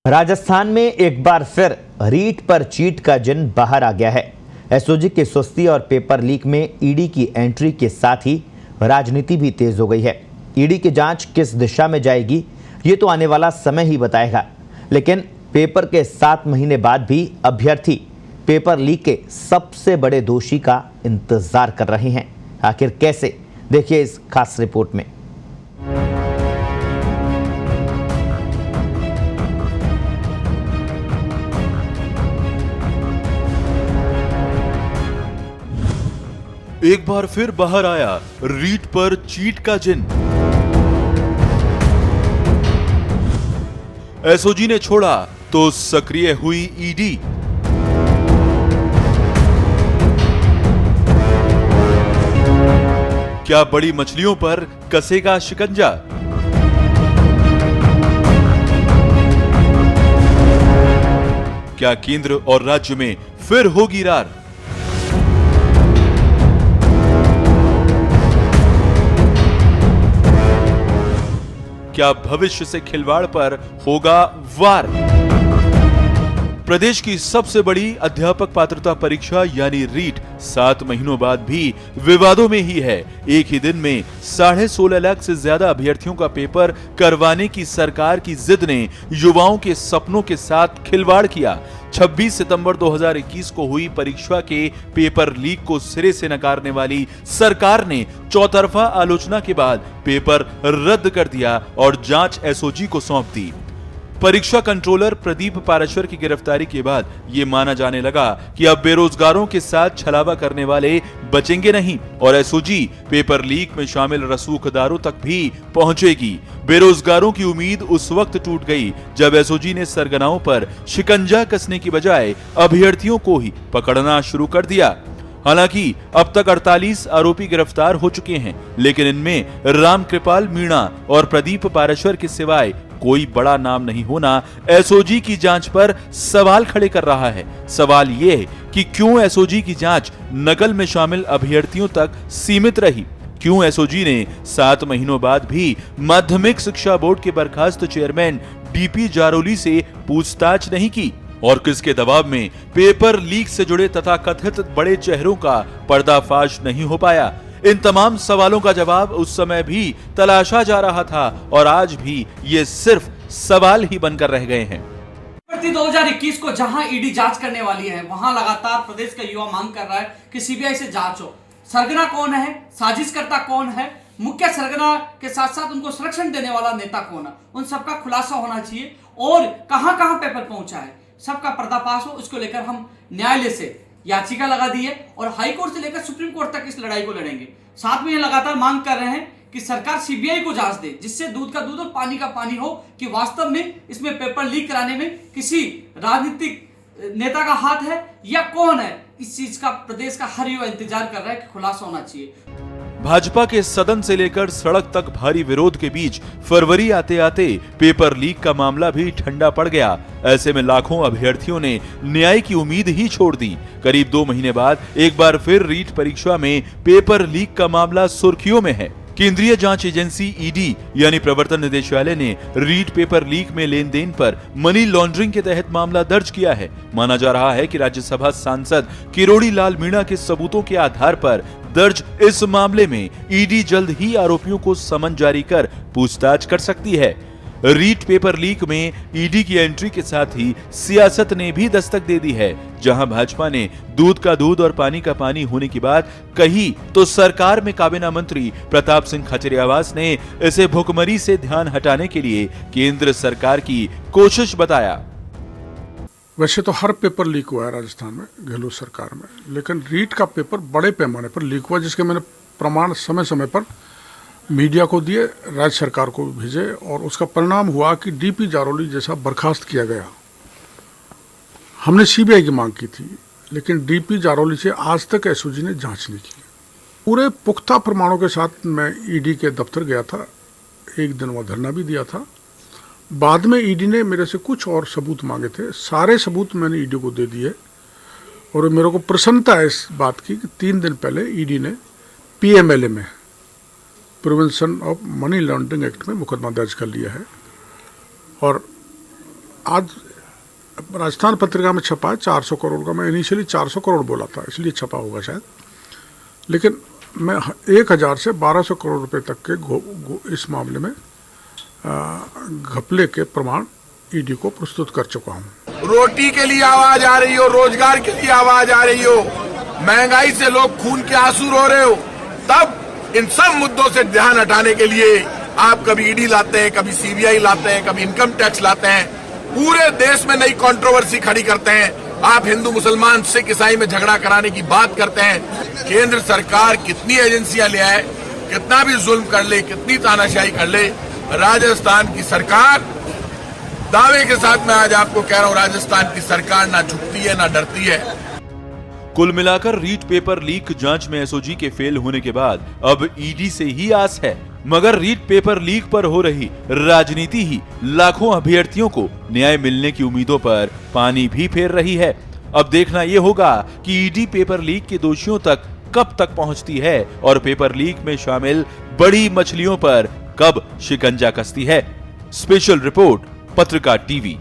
राजस्थान में एक बार फिर रीट पर चीट का जिन बाहर आ गया है। एसओजी की सुस्ती और पेपर लीक में ईडी की एंट्री के साथ ही राजनीति भी तेज हो गई है। ईडी की जांच किस दिशा में जाएगी ये तो आने वाला समय ही बताएगा, लेकिन पेपर के 7 महीने बाद भी अभ्यर्थी पेपर लीक के सबसे बड़े दोषी का इंतजार कर रहे हैं। आखिर कैसे, देखिए इस खास रिपोर्ट में। एक बार फिर बाहर आया रीट पर चीट का जिन। एसओजी ने छोड़ा तो सक्रिय हुई ईडी। क्या बड़ी मछलियों पर कसेगा शिकंजा? क्या केंद्र और राज्य में फिर होगी रार? क्या भविष्य से खिलवाड़ पर होगा वार? प्रदेश की सबसे बड़ी अध्यापक पात्रता परीक्षा यानी रीट 7 महीनों बाद भी विवादों में ही है। एक ही दिन में 16.5 लाख से ज्यादा अभ्यर्थियों का पेपर करवाने की सरकार की जिद ने युवाओं के सपनों के साथ खिलवाड़ किया। 26 सितंबर 2021 को हुई परीक्षा के पेपर लीक को सिरे से नकारने वाली सरकार ने चौतरफा आलोचना के बाद पेपर रद्द कर दिया और जांच एसओजी को सौंप दी। परीक्षा कंट्रोलर प्रदीप पाराशर की गिरफ्तारी के बाद यह माना जाने लगा कि अब बेरोजगारों के साथ छलावा करने वाले बचेंगे नहीं और एसओजी पेपर लीक में शामिल रसूखदारों तक भी पहुंचेगी। बेरोजगारों की उम्मीद उस वक्त टूट गई जब एसओजी ने सरगनाओं पर शिकंजा कसने की बजाय अभ्यर्थियों को ही पकड़ना शुरू कर दिया। हालांकि अब तक 48 आरोपी गिरफ्तार हो चुके हैं, लेकिन इनमें रामकृपाल मीणा और प्रदीप पाराशर के सिवाय कोई बड़ा नाम नहीं होना एसओजी की जांच पर सवाल खड़े कर रहा है। सवाल ये है कि क्यों एसओजी की जांच नकल में शामिल अभ्यर्थियों तक सीमित रही? क्यों एसओजी ने 7 महीनों बाद भी माध्यमिक शिक्षा बोर्ड के बर्खास्त चेयरमैन डीपी जारोली से पूछताछ नहीं की? और किसके दबाव में पेपर लीक से जुड़े तथा कथित बड़े चेहरों का पर्दाफाश नहीं हो पाया? इन तमाम सवालों का जवाब उस समय भी तलाशा जा रहा था और आज भी ये सिर्फ सवाल ही बनकर रह गए हैं। 2021 को जहां ईडी जांच करने वाली है, वहां लगातार प्रदेश का युवा मांग कर रहा है कि सीबीआई से जांच हो। सरगना कौन है, साजिशकर्ता कौन है, मुख्य सरगना के साथ साथ उनको संरक्षण देने वाला नेता कौन है, उन सबका खुलासा होना चाहिए और कहां कहां पेपर पहुंचा है, सबका पर्दाफाश हो। उसको लेकर हम न्यायालय से याचिका लगा दी है और हाई कोर्ट से लेकर सुप्रीम कोर्ट तक इस लड़ाई को लड़ेंगे। साथ में ये लगातार मांग कर रहे हैं कि सरकार सीबीआई को जांच दे, जिससे दूध का दूध और पानी का पानी हो कि वास्तव में इसमें पेपर लीक कराने में किसी राजनीतिक नेता का हाथ है या कौन है। इस चीज का प्रदेश का हर युवा इंतजार कर रहा है कि खुलासा होना चाहिए। भाजपा के सदन से लेकर सड़क तक भारी विरोध के बीच फरवरी आते आते पेपर लीक का मामला भी ठंडा पड़ गया। ऐसे में लाखों अभ्यर्थियों ने न्याय की उम्मीद ही छोड़ दी। करीब 2 महीने बाद एक बार फिर रीट परीक्षा में पेपर लीक का मामला सुर्खियों में है। केंद्रीय जांच एजेंसी ईडी यानी प्रवर्तन निदेशालय ने रीट पेपर लीक में लेन देन पर मनी लॉन्ड्रिंग के तहत मामला दर्ज किया है। माना जा रहा है कि राज्यसभा सांसद किरोड़ी लाल मीणा के सबूतों के आधार पर दर्ज इस मामले में ईडी जल्द ही आरोपियों को समन जारी कर पूछताछ कर सकती है। रीट पेपर लीक में ईडी की एंट्री के साथ ही सियासत ने भी दस्तक दे दी है। जहां भाजपा ने दूध का दूध और पानी का पानी होने की बात कही तो सरकार में काबीना मंत्री प्रताप सिंह खाचरियावास ने इसे भुखमरी से ध्यान हटाने के लिए केंद्र सरकार की कोशिश बताया। वैसे तो हर पेपर लीक हुआ है राजस्थान में गहलोत सरकार में, लेकिन रीट का पेपर बड़े पैमाने पर लीक हुआ, जिसके मैंने प्रमाण समय समय पर मीडिया को दिए, राज्य सरकार को भेजे और उसका परिणाम हुआ कि डीपी जारोली जैसा बर्खास्त किया गया। हमने सीबीआई की मांग की थी, लेकिन डीपी जारोली से आज तक एसओजी ने जांच नहीं की। पूरे पुख्ता प्रमाणों के साथ मैं ईडी के दफ्तर गया था, एक दिन वहाँ धरना भी दिया था। बाद में ईडी ने मेरे से कुछ और सबूत मांगे थे, सारे सबूत मैंने ईडी को दे दिए और मेरे को प्रसन्नता है इस बात की कि 3 दिन पहले ईडी ने पीएमएलए में prevention of money laundering act में मुकदमा दर्ज कर लिया है और आज राजस्थान पत्रिका में छपा है 400 करोड़ का। मैं इनिशियली 400 करोड़ बोला था, इसलिए छपा होगा शायद, लेकिन मैं 1000 से 1200 करोड़ रुपए तक के इस मामले में घपले के प्रमाण ईडी को प्रस्तुत कर चुका हूं। रोटी के लिए आवाज आ रही हो, रोजगार के लिए आवाज आ रही हो, महंगाई से लोग खून के आंसू रो रहे हो, तब इन सब मुद्दों से ध्यान हटाने के लिए आप कभी ईडी लाते हैं, कभी सीबीआई लाते हैं, कभी इनकम टैक्स लाते हैं, पूरे देश में नई कंट्रोवर्सी खड़ी करते हैं। आप हिंदू मुसलमान सिख ईसाई में झगड़ा कराने की बात करते हैं। केंद्र सरकार कितनी एजेंसियां ले आए, कितना भी जुल्म कर ले, कितनी तानाशाही कर ले, राजस्थान की सरकार, दावे के साथ मैं आज आपको कह रहा हूं, राजस्थान की सरकार ना झुकती है ना डरती है। कुल मिलाकर रीट पेपर लीक जांच में एसओजी के फेल होने के बाद अब ईडी से ही आस है, मगर रीट पेपर लीक पर हो रही राजनीति ही लाखों अभ्यर्थियों को न्याय मिलने की उम्मीदों पर पानी भी फेर रही है। अब देखना यह होगा कि ईडी पेपर लीक के दोषियों तक कब तक पहुंचती है और पेपर लीक में शामिल बड़ी मछलियों पर कब शिकंजा कसती है। स्पेशल रिपोर्ट, पत्रकार टीवी।